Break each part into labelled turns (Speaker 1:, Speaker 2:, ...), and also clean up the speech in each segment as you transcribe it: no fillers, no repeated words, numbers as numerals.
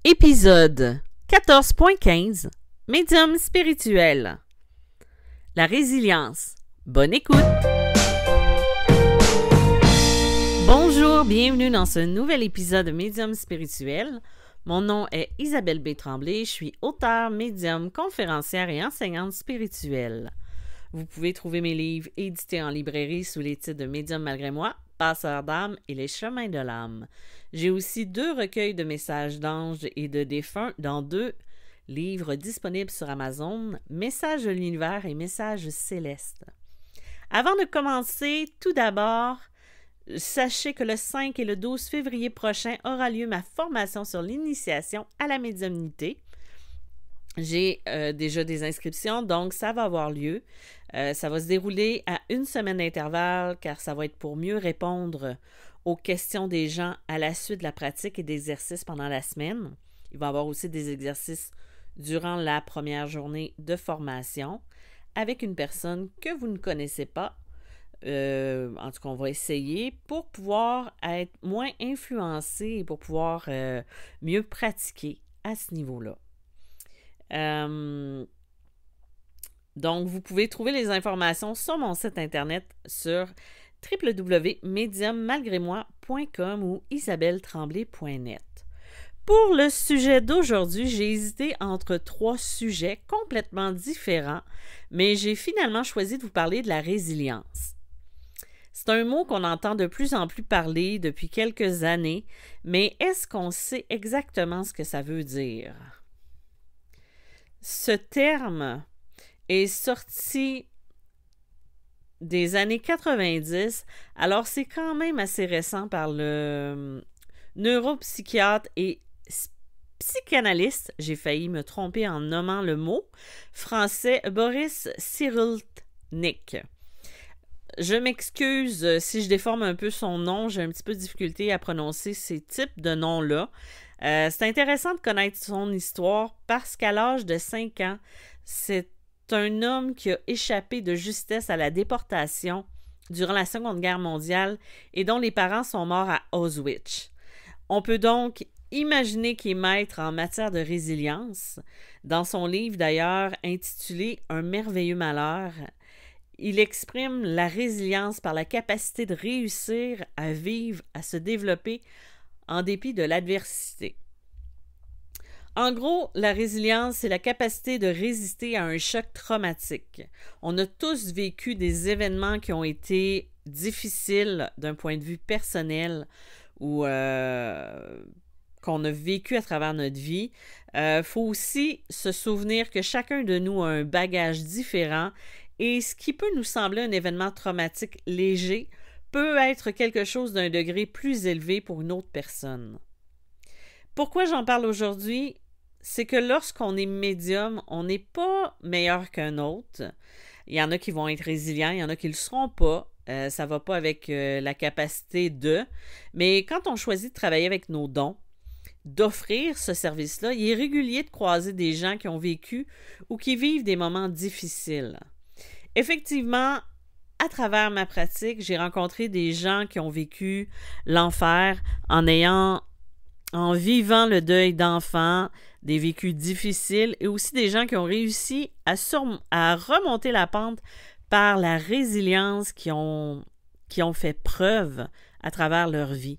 Speaker 1: Épisode 14.15 Médium spirituel. La résilience. Bonne écoute! Bonjour, bienvenue dans ce nouvel épisode de Médium spirituel. Mon nom est Isabelle B. Tremblay, je suis auteure, médium, conférencière et enseignante spirituelle. Vous pouvez trouver mes livres édités en librairie sous les titres de Médium malgré moi, Passeur d'âme et Les chemins de l'âme. J'ai aussi 2 recueils de messages d'anges et de défunts dans 2 livres disponibles sur Amazon, Messages de l'univers et Messages célestes. Avant de commencer, tout d'abord, sachez que le 5 et le 12 février prochain aura lieu ma formation sur l'initiation à la médiumnité. J'ai déjà des inscriptions, donc ça va avoir lieu. Ça va se dérouler à 1 semaine d'intervalle, car ça va être pour mieux répondre aux questions des gens à la suite de la pratique et d'exercices pendant la semaine. Il va y avoir aussi des exercices durant la première journée de formation avec une personne que vous ne connaissez pas. En tout cas, on va essayer pour pouvoir être moins influencé et pour pouvoir mieux pratiquer à ce niveau-là. Donc, vous pouvez trouver les informations sur mon site internet sur www.mediummalgrémoi.com ou isabelletremblay.net. Pour le sujet d'aujourd'hui, j'ai hésité entre 3 sujets complètement différents, mais j'ai finalement choisi de vous parler de la résilience. C'est un mot qu'on entend de plus en plus parler depuis quelques années, mais est-ce qu'on sait exactement ce que ça veut dire? Ce terme est sorti des années 90, alors c'est quand même assez récent par le neuropsychiatre et psychanalyste, j'ai failli me tromper en nommant le mot, français Boris Cyrulnik. Je m'excuse si je déforme un peu son nom, j'ai un petit peu de difficulté à prononcer ces types de noms-là. C'est intéressant de connaître son histoire parce qu'à l'âge de 5 ans, c'est un homme qui a échappé de justesse à la déportation durant la Seconde Guerre mondiale et dont les parents sont morts à Auschwitz. On peut donc imaginer qu'il est maître en matière de résilience. Dans son livre d'ailleurs intitulé « Un merveilleux malheur », il exprime la résilience par la capacité de réussir à vivre, à se développer en dépit de l'adversité. En gros, la résilience, c'est la capacité de résister à un choc traumatique. On a tous vécu des événements qui ont été difficiles d'un point de vue personnel ou qu'on a vécu à travers notre vie. Faut aussi se souvenir que chacun de nous a un bagage différent et ce qui peut nous sembler un événement traumatique léger peut être quelque chose d'un degré plus élevé pour une autre personne. Pourquoi j'en parle aujourd'hui? C'est que lorsqu'on est médium, on n'est pas meilleur qu'un autre. Il y en a qui vont être résilients, il y en a qui ne le seront pas. Ça ne va pas avec la capacité de. Mais quand on choisit de travailler avec nos dons, d'offrir ce service-là, il est régulier de croiser des gens qui ont vécu ou qui vivent des moments difficiles. Effectivement, à travers ma pratique, j'ai rencontré des gens qui ont vécu l'enfer en vivant le deuil d'enfants, des vécus difficiles et aussi des gens qui ont réussi à remonter la pente par la résilience qui ont fait preuve à travers leur vie.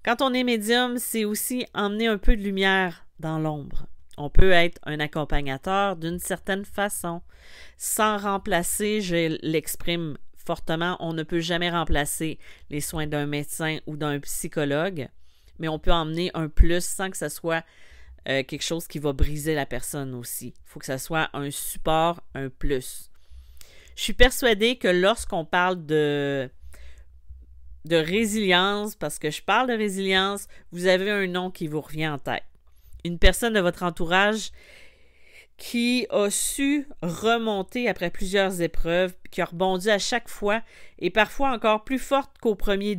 Speaker 1: Quand on est médium, c'est aussi emmener un peu de lumière dans l'ombre. On peut être un accompagnateur d'une certaine façon, sans remplacer, je l'exprime fortement, on ne peut jamais remplacer les soins d'un médecin ou d'un psychologue, mais on peut emmener un plus sans que ce soit quelque chose qui va briser la personne aussi. Il faut que ce soit un support, un plus. Je suis persuadée que lorsqu'on parle de résilience, parce que je parle de résilience, vous avez un nom qui vous revient en tête. Une personne de votre entourage qui a su remonter après plusieurs épreuves, qui a rebondi à chaque fois et parfois encore plus forte qu'au premier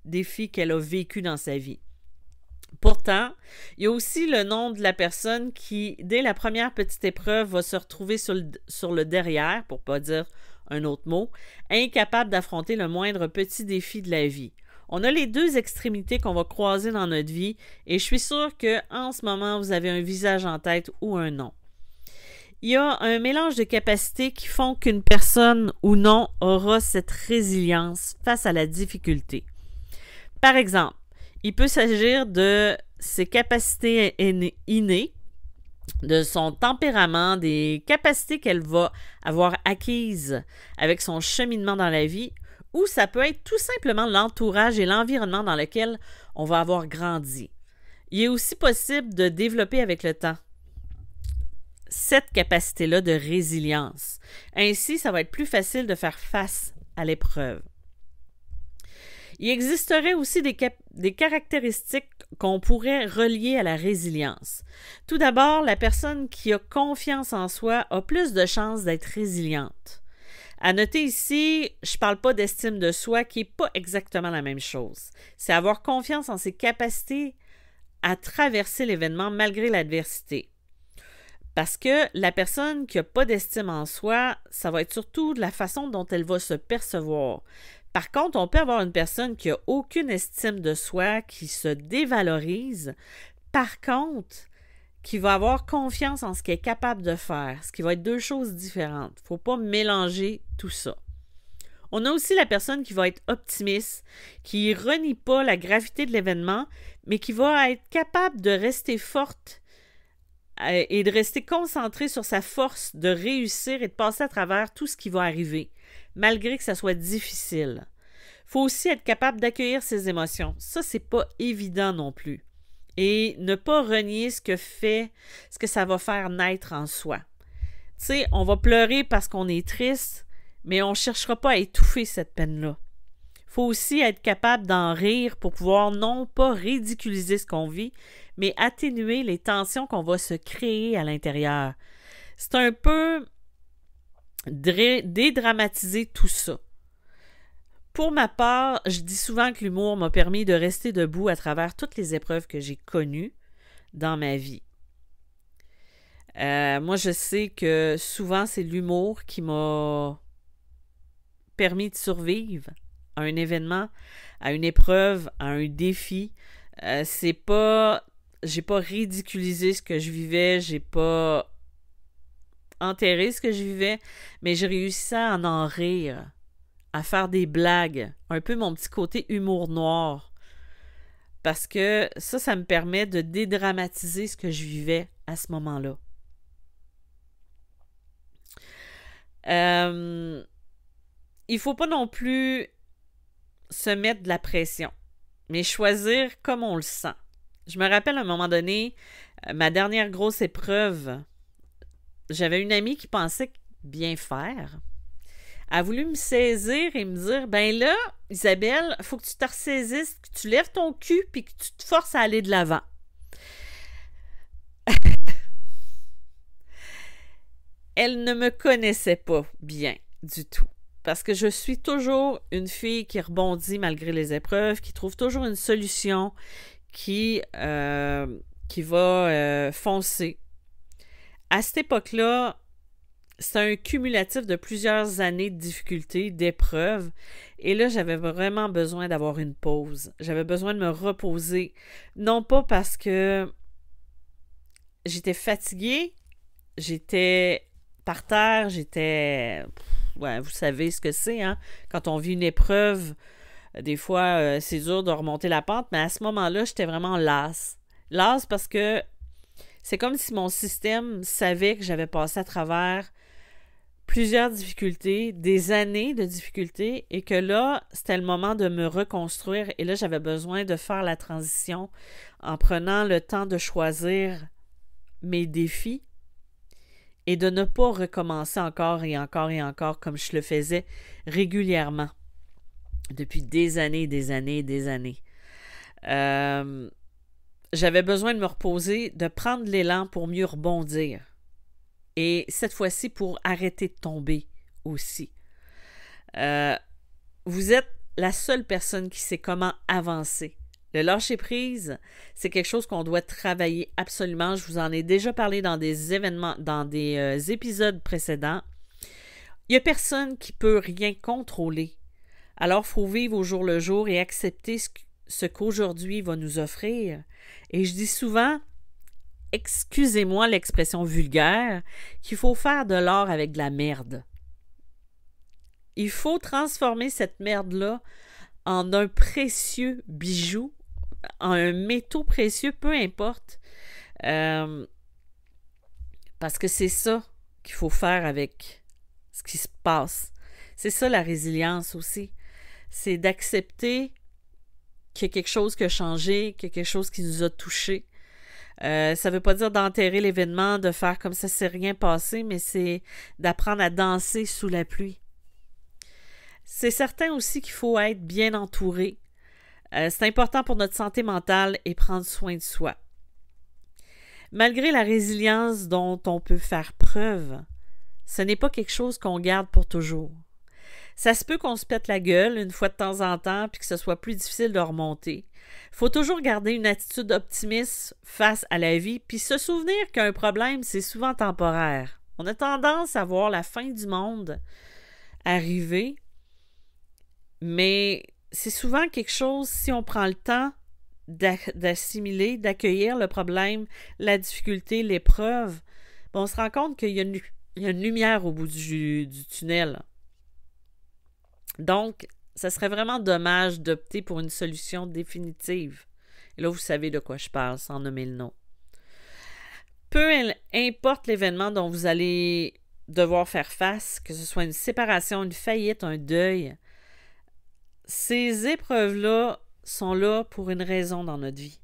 Speaker 1: défi qu'elle a vécu dans sa vie. Pourtant, il y a aussi le nom de la personne qui, dès la première petite épreuve, va se retrouver sur le derrière, pour ne pas dire un autre mot, incapable d'affronter le moindre petit défi de la vie. On a les deux extrémités qu'on va croiser dans notre vie et je suis sûre qu'en ce moment, vous avez un visage en tête ou un nom. Il y a un mélange de capacités qui font qu'une personne ou non aura cette résilience face à la difficulté. Par exemple, il peut s'agir de ses capacités innées, de son tempérament, des capacités qu'elle va avoir acquises avec son cheminement dans la vie, ou ça peut être tout simplement l'entourage et l'environnement dans lequel on va avoir grandi. Il est aussi possible de développer avec le temps cette capacité-là de résilience. Ainsi, ça va être plus facile de faire face à l'épreuve. Il existerait aussi des caractéristiques qu'on pourrait relier à la résilience. Tout d'abord, la personne qui a confiance en soi a plus de chances d'être résiliente. À noter ici, je ne parle pas d'estime de soi qui n'est pas exactement la même chose. C'est avoir confiance en ses capacités à traverser l'événement malgré l'adversité. Parce que la personne qui n'a pas d'estime en soi, ça va être surtout de la façon dont elle va se percevoir. Par contre, on peut avoir une personne qui n'a aucune estime de soi, qui se dévalorise, par contre, qui va avoir confiance en ce qu'elle est capable de faire, ce qui va être deux choses différentes. Il ne faut pas mélanger tout ça. On a aussi la personne qui va être optimiste, qui ne renie pas la gravité de l'événement, mais qui va être capable de rester forte et de rester concentrée sur sa force de réussir et de passer à travers tout ce qui va arriver, malgré que ça soit difficile. Il faut aussi être capable d'accueillir ses émotions. Ça, c'est pas évident non plus. Et ne pas renier ce que ça va faire naître en soi. Tu sais, on va pleurer parce qu'on est triste, mais on ne cherchera pas à étouffer cette peine-là. Il faut aussi être capable d'en rire pour pouvoir non pas ridiculiser ce qu'on vit, mais atténuer les tensions qu'on va se créer à l'intérieur. C'est un peu dédramatiser tout ça. Pour ma part, je dis souvent que l'humour m'a permis de rester debout à travers toutes les épreuves que j'ai connues dans ma vie. Moi, je sais que souvent, c'est l'humour qui m'a permis de survivre à un événement, à une épreuve, à un défi. J'ai pas ridiculisé ce que je vivais, j'ai pas enterré ce que je vivais, mais j'ai réussi à en rire, à faire des blagues, un peu mon petit côté humour noir. Parce que ça me permet de dédramatiser ce que je vivais à ce moment-là. Il ne faut pas non plus se mettre de la pression, mais choisir comme on le sent. Je me rappelle à un moment donné, ma dernière grosse épreuve, j'avais une amie qui pensait bien faire. Elle a voulu me saisir et me dire, ben là, Isabelle, il faut que tu te ressaisisses, que tu lèves ton cul puis que tu te forces à aller de l'avant. Elle ne me connaissait pas bien du tout. Parce que je suis toujours une fille qui rebondit malgré les épreuves, qui trouve toujours une solution, qui va foncer. À cette époque-là, c'est un cumulatif de plusieurs années de difficultés, d'épreuves. Et là, j'avais vraiment besoin d'avoir une pause. J'avais besoin de me reposer. Non pas parce que j'étais fatiguée, j'étais par terre, ouais, vous savez ce que c'est, hein? Quand on vit une épreuve, des fois, c'est dur de remonter la pente, mais à ce moment-là, j'étais vraiment lasse. Lasse parce que c'est comme si mon système savait que j'avais passé à travers plusieurs difficultés, des années de difficultés, et que là, c'était le moment de me reconstruire. Et là, j'avais besoin de faire la transition en prenant le temps de choisir mes défis et de ne pas recommencer encore et encore et encore comme je le faisais régulièrement depuis des années, des années, des années. J'avais besoin de me reposer, de prendre l'élan pour mieux rebondir. Et cette fois-ci, pour arrêter de tomber aussi. Vous êtes la seule personne qui sait comment avancer. Le lâcher-prise, c'est quelque chose qu'on doit travailler absolument. Je vous en ai déjà parlé dans des événements, dans des épisodes précédents. Il n'y a personne qui peut rien contrôler Alors, il faut vivre au jour le jour et accepter ce qu'aujourd'hui va nous offrir. Et je dis souvent, excusez-moi l'expression vulgaire, qu'il faut faire de l'or avec de la merde. Il faut transformer cette merde-là en un précieux bijou, en un métaux précieux, peu importe. Parce que c'est ça qu'il faut faire avec ce qui se passe. C'est ça la résilience aussi. C'est d'accepter qu'il y a quelque chose qui a changé, qu'il y a quelque chose qui nous a touchés. Ça ne veut pas dire d'enterrer l'événement, de faire comme ça, c'est rien passé, mais c'est d'apprendre à danser sous la pluie. C'est certain aussi qu'il faut être bien entouré. C'est important pour notre santé mentale et prendre soin de soi. Malgré la résilience dont on peut faire preuve, ce n'est pas quelque chose qu'on garde pour toujours. Ça se peut qu'on se pète la gueule une fois de temps en temps puis que ce soit plus difficile de remonter. Il faut toujours garder une attitude optimiste face à la vie puis se souvenir qu'un problème, c'est souvent temporaire. On a tendance à voir la fin du monde arriver, mais c'est souvent quelque chose, si on prend le temps d'assimiler, d'accueillir le problème, la difficulté, l'épreuve, on se rend compte qu'il y a une lumière au bout du tunnel. Donc, ça serait vraiment dommage d'opter pour une solution définitive. Et là, vous savez de quoi je parle, sans nommer le nom. Peu importe l'événement dont vous allez devoir faire face, que ce soit une séparation, une faillite, un deuil, ces épreuves-là sont là pour une raison dans notre vie.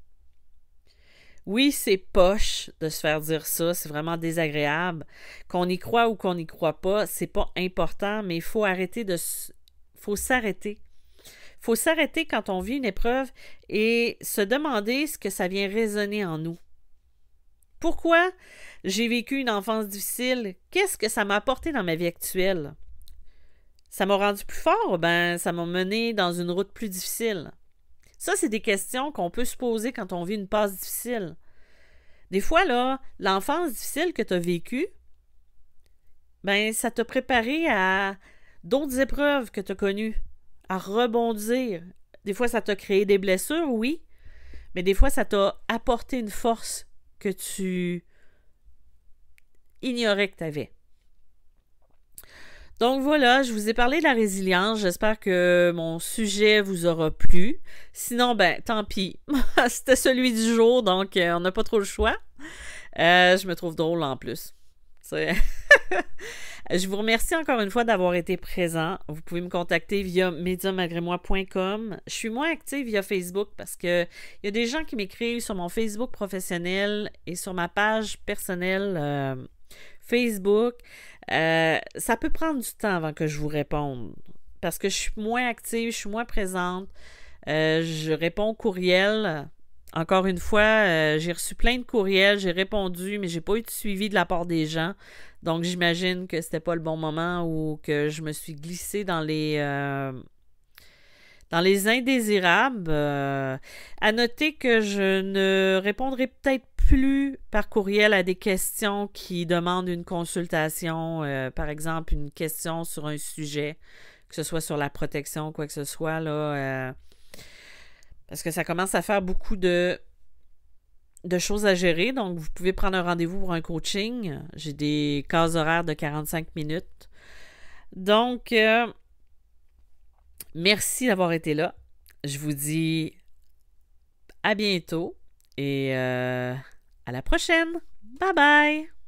Speaker 1: Oui, c'est poche de se faire dire ça, c'est vraiment désagréable. Qu'on y croit ou qu'on n'y croit pas, c'est pas important, mais il faut faut s'arrêter. Il faut s'arrêter quand on vit une épreuve et se demander ce que ça vient résonner en nous. Pourquoi j'ai vécu une enfance difficile? Qu'est-ce que ça m'a apporté dans ma vie actuelle? Ça m'a rendu plus fort? Ben, ça m'a mené dans une route plus difficile. Ça, c'est des questions qu'on peut se poser quand on vit une passe difficile. Des fois, là, l'enfance difficile que tu as vécue, ben, ça t'a préparé à d'autres épreuves que tu as connues, à rebondir. Des fois, ça t'a créé des blessures, oui, mais des fois, ça t'a apporté une force que tu ignorais que tu avais. Donc voilà, je vous ai parlé de la résilience. J'espère que mon sujet vous aura plu. Sinon, ben, tant pis. C'était celui du jour, donc on n'a pas trop le choix. Je me trouve drôle en plus. Je vous remercie encore une fois d'avoir été présent. Vous pouvez me contacter via mediummalgrémoi.com. Je suis moins active via Facebook parce que il y a des gens qui m'écrivent sur mon Facebook professionnel et sur ma page personnelle Facebook. Ça peut prendre du temps avant que je vous réponde parce que je suis moins active, je suis moins présente. Je réponds aux courriels. Encore une fois, j'ai reçu plein de courriels, j'ai répondu, mais j'ai pas eu de suivi de la part des gens. Donc, j'imagine que c'était pas le bon moment ou que je me suis glissée dans les indésirables. À noter que je ne répondrai peut-être plus par courriel à des questions qui demandent une consultation. Par exemple, une question sur un sujet, que ce soit sur la protection, quoi que ce soit, là. Parce que ça commence à faire beaucoup de choses à gérer. Donc, vous pouvez prendre un rendez-vous pour un coaching. J'ai des cases horaires de 45 minutes. Donc, merci d'avoir été là. Je vous dis à bientôt et à la prochaine. Bye bye!